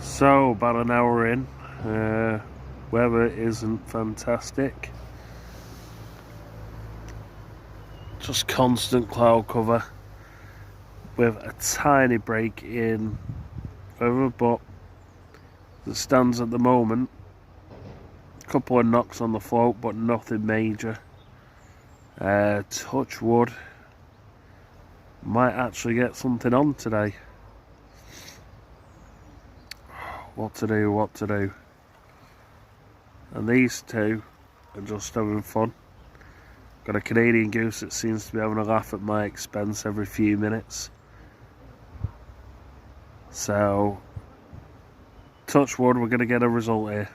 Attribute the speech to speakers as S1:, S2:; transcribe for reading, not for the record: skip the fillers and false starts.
S1: So, about an hour in, weather isn't fantastic. Just constant cloud cover with a tiny break in weather, but as it stands at the moment, a couple of knocks on the float, but nothing major. Touch wood, might actually get something on today. What to do. And these two are just having fun. Got a Canadian goose that seems to be having a laugh at my expense every few minutes. So, touch wood, we're going to get a result here.